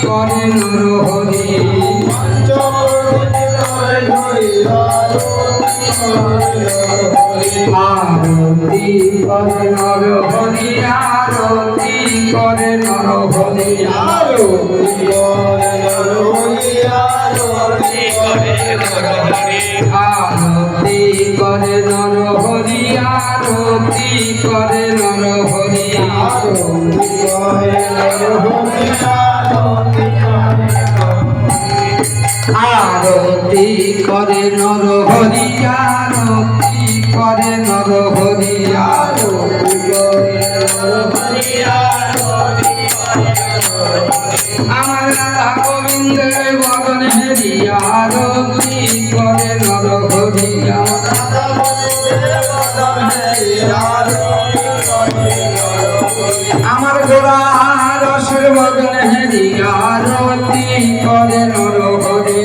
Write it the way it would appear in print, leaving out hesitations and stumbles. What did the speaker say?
করে নর হরি আরতি করে নর হরি আরতি করে নর হরি আরতি করে নর হরি আরতি করে নর হরি আরতি করে নর হরি আরতি করে নর হরি আরতি করে নর হরি আরতি করে নর হরি আরতি করে নর হরি আরতি করে নর হরি আরতি আমার রাধা গোবিন্দের বদন হেরি আরতি করে নর হরি আমার গোরা রসের বদন হেরি আরতি করে নর হরি